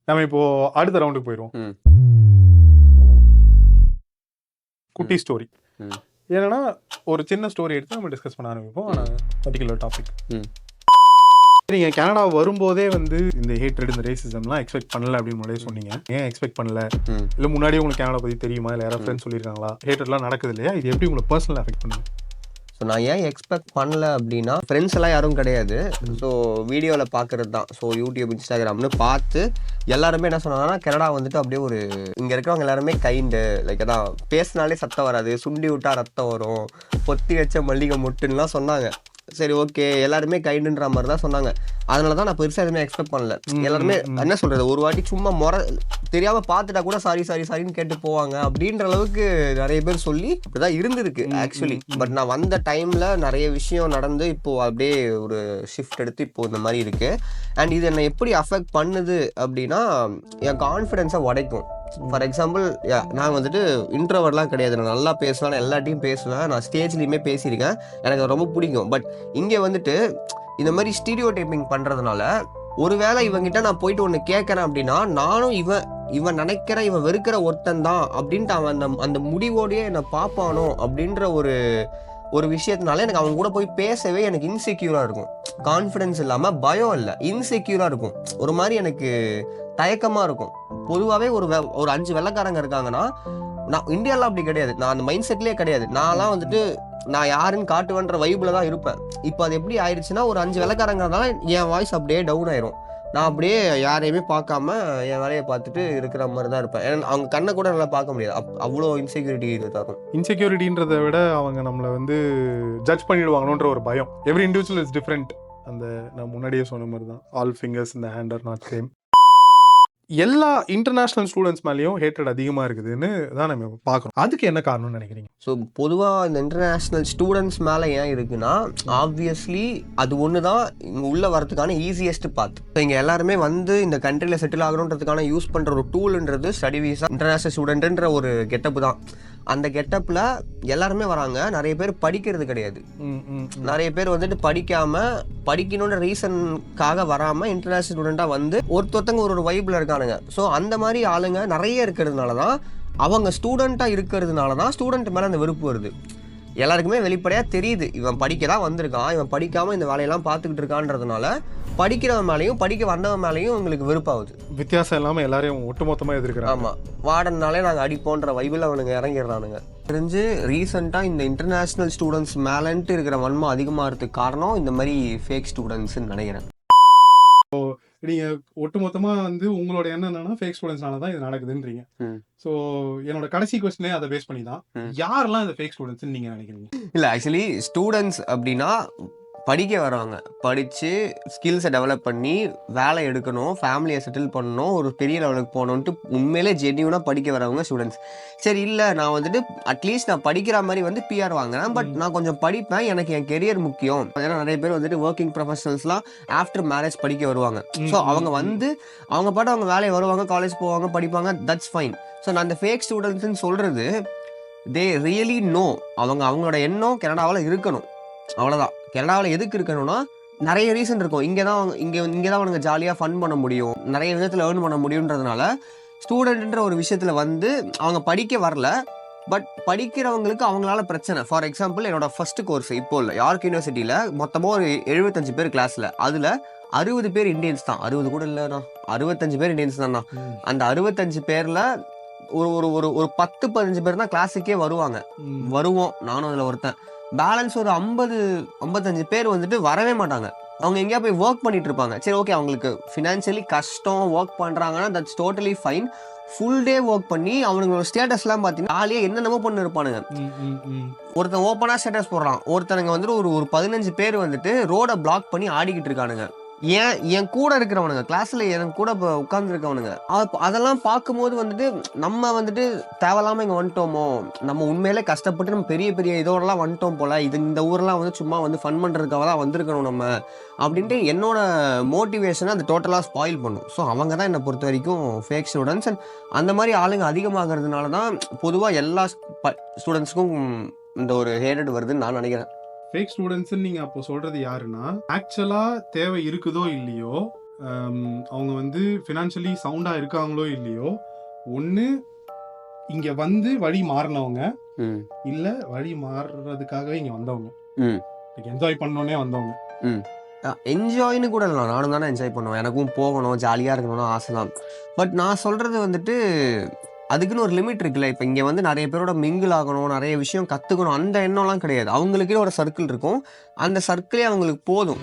நம்ம இப்போ அடுத்த ரவுண்டுக்கு போயிடுவோம். ம். குட்டி ஸ்டோரி. ம். ஏன்னா ஒரு சின்ன ஸ்டோரி எடுத்து நம்ம டிஸ்கஸ் பண்ண ஆரம்பிப்போம். ஆனால் பர்டிகுலர் டாபிக். நீங்கள் கனடா வரும்போதே வந்து இந்த ஹேட்ரட் இந்த ரேசிசம்லாம் எக்ஸ்பெக்ட் பண்ணல அப்படின்னு முன்னாடியே சொன்னீங்க. ஏன் எக்ஸ்பெக்ட் பண்ணல? இல்லை முன்னாடியே உங்களுக்கு கனடா பற்றி தெரியுமா? இல்லை யாராவது ஃப்ரெண்ட்ஸ் சொல்லியிருக்காங்களா? ஹேட்ரட்லாம் நடக்குது இல்லையா? இது எப்படி உங்களை பர்சனலாக அஃபெக்ட் பண்ணுது? ஸோ நான் ஏன் எக்ஸ்பெக்ட் பண்ணல அப்படின்னா, ஃப்ரெண்ட்ஸ் எல்லாம் யாரும் கிடையாது. ஸோ வீடியோவில் பார்க்குறது தான். ஸோ யூடியூப், இன்ஸ்டாகிராம்னு பார்த்து எல்லாருமே என்ன சொன்னாங்கன்னா, கனடா வந்துட்டு அப்படியே ஒரு இங்கே இருக்கிறவங்க எல்லாருமே கைண்டு, லைக் அதான் பேசினாலே சத்தம் வராது, சுண்டி விட்டா ரத்தம் வரும், பொத்தி வச்ச மல்லிகை முட்டுன்னெலாம் சொன்னாங்க. சரி, ஓகே, எல்லாருமே கைண்டுன்ற மாதிரி தான் சொன்னாங்க. அதனால தான் நான் பெருசாக எதுவுமே எக்ஸ்பெக்ட் பண்ணல. எல்லாருமே என்ன சொல்கிறது, ஒரு வாட்டி சும்மா தெரியாமல் பார்த்துட்டா கூட சாரின்னு கேட்டு போவாங்க அப்படின்ற அளவுக்கு நிறைய பேர் சொல்லி அப்படிதான் இருந்திருக்கு ஆக்சுவலி. பட் நான் வந்த டைமில் நிறைய விஷயம் நடந்து இப்போது அப்படியே ஒரு ஷிஃப்ட் எடுத்து இப்போது இந்த மாதிரி இருக்குது. அண்ட் இது என்னை எப்படி அஃபெக்ட் பண்ணுது அப்படின்னா, என் கான்ஃபிடென்ஸை உடைக்கும். ஃபார் எக்ஸாம்பிள், நான் வந்துட்டு இன்ட்ரோவர்ட்லாம் கிடையாது. நான் நல்லா பேசுவேன், நான் எல்லாத்தையும் பேசுவேன், நான் ஸ்டேஜ்லேயுமே பேசியிருக்கேன், எனக்கு ரொம்ப பிடிக்கும். பட் இங்கே வந்துட்டு இந்த மாதிரி ஸ்டீரியோ டைப்பிங் பண்ணுறதுனால ஒருவேளை இவங்கிட்ட நான் போயிட்டு ஒன்று கேட்குறேன் அப்படின்னா, நானும் இவன் நினைக்கிற இவன் வெறுக்கிற ஒருத்தன் தான் அப்படின்ட்டு அவன் அந்த முடிவோடையே என்னை பார்ப்பானோ அப்படின்ற ஒரு விஷயத்தினால எனக்கு அவங்க கூட போய் பேசவே எனக்கு இன்செக்யூராக இருக்கும். கான்ஃபிடென்ஸ் இல்லாமல், பயம் இல்லை, இன்செக்யூராக இருக்கும். ஒரு மாதிரி எனக்கு தயக்கமாக இருக்கும். பொதுவாகவே ஒரு 5 வெள்ளைக்காரங்க இருக்காங்கன்னா, நான் இந்தியாவில் அப்படி கிடையாது. நான் அந்த மைண்ட் செட்லேயே கிடையாது. நான்லாம் வந்துட்டு நான் யாருன்னு காட்டுவேன்ற வைப்பில் தான் இருப்பேன். இப்போ அது எப்படி ஆயிடுச்சுன்னா, ஒரு 5 வெள்ளைக்காரங்கிறதுனால என் வாய்ஸ் அப்படியே டவுன் ஆயிரும். நான் அப்படியே யாரையுமே பார்க்காம என் வேலையை பார்த்துட்டு இருக்கிற மாதிரி தான் இருப்பேன். ஏன்னா அவங்க கண்ணை கூட நல்லா பார்க்க முடியாது. அவ்வளோ இன்செக்யூரிட்டி தரும். இன்செக்யூரிட்டின்றதை விட அவங்க நம்மளை வந்து ஜட்ஜ் பண்ணிடுவாங்களோன்ற ஒரு பயம். Every individual is different. அந்த நான் முன்னாடியே சொன்ன மாதிரி தான், ஆல் ஃபிங்கர்ஸ் இந்த ஹேண்ட் ஆர் நாட் சேம். எல்லா இன்டர்நேஷனல் ஸ்டூடெண்ட்ஸ் மேலேயும் ஹேட்ரட் அதிகமாக இருக்குதுன்னு தான் நம்ம பார்க்குறோம். அதுக்கு என்ன காரணம்னு நினைக்கிறீங்க? ஸோ பொதுவாக இந்த இன்டர்நேஷ்னல் ஸ்டூடெண்ட்ஸ் மேலே ஏன் இருக்குன்னா, ஆப்வியஸ்லி அது ஒன்று தான் இங்கே உள்ளே வரதுக்கான ஈஸியஸ்ட் பாத். ஸோ இங்கே எல்லாருமே வந்து இந்த கண்ட்ரியில் செட்டில் ஆகணுன்றதுக்கான யூஸ் பண்ணுற ஒரு டூல்ன்றது ஸ்டடி வீசா. இன்டர்நேஷ்னல் ஸ்டூடெண்ட்டுன்ற ஒரு கெட்டப்பு தான். அந்த கெட்டப்பில் எல்லாருமே வராங்க. நிறைய பேர் படிக்கிறது கிடையாது. நிறைய பேர் வந்துட்டு படிக்கணுன்ற ரீசனுக்காக வராமல் இன்டர்நேஷ்னல் ஸ்டூடெண்ட்டாக வந்து ஒருத்தவங்க ஒரு வைப்பில் இருக்கானுங்க. ஸோ அந்த மாதிரி ஆளுங்க நிறைய இருக்கிறதுனால தான், அவங்க ஸ்டூடெண்ட்டாக இருக்கிறதுனால தான் ஸ்டூடெண்ட் மேலே அந்த வெறுப்பு வருது. எல்லாருக்குமே வெளிப்படையாக தெரியுது, இவன் படிக்க தான் வந்திருக்கான், இவன் படிக்காமல் இந்த வேலையெல்லாம் பார்த்துக்கிட்டு இருக்கான்றதுனால படிக்கிறவன் மேலேயும் படிக்க வந்தவன் மேலேயும் உங்களுக்கு வெறுப்பாகுது. வித்தியாசம் இல்லாமல் எல்லாரையும் ஒட்டுமொத்தமாக எதிர்க்கிறாங்க. ஆமாம், வார்டன்னாலே நாங்கள் அடிப்போன்ற வைபிள் அவனுங்க இறங்கிடுறானுங்க. தெரிஞ்சு ரீசெண்டாக இந்த இன்டர்நேஷ்னல் ஸ்டூடெண்ட்ஸ் மேலன்ட்டு இருக்கிற வன்மம் அதிகமாகிறதுக்கு காரணம் இந்த மாதிரி ஃபேக் ஸ்டூடெண்ட்ஸ்ன்னு நினைக்கிறேன். நீங்கள் ஒட்டுமொத்தமாக வந்து உங்களோட எண்ணம் என்னன்னா, ஃபேக் ஸ்டூடெண்ட்ஸ்னால தான் இது நடக்குதுன்றீங்க. ஸோ என்னோட கடைசி கொஸ்டினே அதை பேஸ் பண்ணி தான், யாரெல்லாம் இந்த ஃபேக் ஸ்டூடெண்ட்ஸ்ன்னு நீங்கள் நினைக்கிறீங்க? இல்லை, ஆக்சுவலி ஸ்டூடெண்ட்ஸ் அப்படின்னா படிக்க வரவங்க, படித்து ஸ்கில்ஸை டெவலப் பண்ணி வேலை எடுக்கணும், ஃபேமிலியை செட்டில் பண்ணணும், ஒரு பெரிய லெவலுக்கு போகணுன்ட்டு உண்மையிலே ஜென்யூனாக படிக்க வரவங்க ஸ்டூடெண்ட்ஸ். சரி, இல்லை நான் வந்துட்டு அட்லீஸ்ட் நான் படிக்கிற மாதிரி வந்து பிஆர் வாங்குறேன், பட் நான் கொஞ்சம் படிப்பேன், எனக்கு என் கெரியர் முக்கியம். ஏன்னா நிறைய பேர் வந்துட்டு ஒர்க்கிங் ப்ரொஃபஷனல்ஸ்லாம் ஆஃப்டர் மேரேஜ் படிக்க வருவாங்க. ஸோ அவங்க வந்து அவங்க பாட்டு அவங்க வேலையை வருவாங்க, காலேஜ் போவாங்க, படிப்பாங்க, தட்ஸ் ஃபைன். ஸோ நான் அந்த ஃபேக் ஸ்டூடெண்ட்ஸ்ன்னு சொல்கிறது, தே ரியலி நோ அவங்களோட எண்ணம் கனடாவில் இருக்கணும், அவ்வளோதான். கனடாவில் எதுக்கு இருக்கணும்னா நிறைய ரீசன் இருக்கும். இங்கே தான் அவனுங்க ஜாலியாக ஃபன் பண்ண முடியும், நிறைய விதத்தில் ஏர்ன் பண்ண முடியுன்றதுனால ஸ்டூடெண்ட்ன்ற ஒரு விஷயத்தில் வந்து அவங்க படிக்க வரல. பட் படிக்கிறவங்களுக்கு அவங்களால பிரச்சனை. ஃபார் எக்ஸாம்பிள், என்னோட ஃபர்ஸ்ட் கோர்ஸ் இப்போ இல்லை, யார்க் யூனிவர்சிட்டியில் மொத்தமாக ஒரு 75 பேர் கிளாஸில், அதில் 60 பேர் இண்டியன்ஸ் தான். 60 கூட இல்லைண்ணா, 65 பேர் இண்டியன்ஸ் தான்ண்ணா. அந்த 65 பேரில் ஒரு ஒரு 10-15 பேர் தான் கிளாஸுக்கே வருவோம். நானும் அதில் ஒருத்தன். பேலன்ஸ் ஒரு 50-55 பேர் வந்துட்டு வரவே மாட்டாங்க. அவங்க எங்கேயா போய் ஒர்க் பண்ணிட்டு இருப்பாங்க. சரி, ஓகே, அவங்களுக்கு ஃபினான்ஷியலி கஷ்டம், ஒர்க் பண்ணுறாங்கன்னா that's totally fine. Full day work பண்ணி அவங்களோட ஸ்டேட்டஸ்லாம் பார்த்தீங்கன்னா காலையே என்னென்னமோ பண்ணி இருப்பானுங்க. ஒருத்தன் ஓப்பனாக ஸ்டேட்டஸ் போடுறான், ஒருத்தனுங்க வந்துட்டு ஒரு 15 பேர் வந்துட்டு ரோடை பிளாக் பண்ணி ஆடிக்கிட்டு இருக்கானுங்க. என் கூட இருக்கிறவனுங்க, கிளாஸில் என் கூட இப்போ உட்காந்துருக்கவனுங்க, அதெல்லாம் பார்க்கும்போது வந்துட்டு நம்ம வந்துட்டு தேவையில்லாமல் இங்கே வந்துட்டோமோ, நம்ம உண்மையிலே கஷ்டப்பட்டு நம்ம பெரிய பெரிய இதோடலாம் வந்துட்டோம் போல், இந்த ஊரெலாம் வந்து சும்மா வந்து ஃபன் பண்ணுறதுக்காக தான் வந்திருக்கணும் நம்ம அப்படின்ட்டு என்னோட மோட்டிவேஷனை அது டோட்டலாக ஸ்பாயில் பண்ணும். ஸோ அவங்க தான் என்னை பொறுத்த வரைக்கும் ஃபேக் ஸ்டூடெண்ட்ஸ். அண்ட் அந்த மாதிரி ஆளுங்க அதிகமாகிறதுனால தான் பொதுவாக எல்லா ஸ்டூடெண்ட்ஸுக்கும் இந்த ஒரு ஹேட்டட் வருதுன்னு நான் நினைக்கிறேன். ஃபேக் ஸ்டூடெண்ட்ஸ்ன்னு நீங்கள் அப்போ சொல்கிறது யாருன்னா, ஆக்சுவலாக தேவை இருக்குதோ இல்லையோ, அவங்க வந்து ஃபினான்ஷியலி சவுண்டாக இருக்காங்களோ இல்லையோ, ஒன்று இங்கே வந்து வழி மாறினவங்க, இல்லை வழி மாறுறதுக்காகவே இங்கே வந்தவங்க, என்ஜாய் பண்ணோன்னே வந்தவங்க. என்ஜாய்னு கூட இல்லை, நானும் தானே என்ஜாய் பண்ணுவேன், எனக்கும் போகணும் ஜாலியாக இருக்கணும்னு ஆசை தான். பட் நான் சொல்கிறது வந்துட்டு அதுக்குன்னு ஒரு லிமிட் இருக்குல்ல. இப்போ இங்கே வந்து நிறைய பேரோட மிங்கிள் ஆகணும், நிறைய விஷயம் கற்றுக்கணும், அந்த எண்ணம்லாம் கிடையாது. அவங்களுக்கே ஒரு சர்க்கிள் இருக்கும், அந்த சர்க்கிளே அவங்களுக்கு போதும்.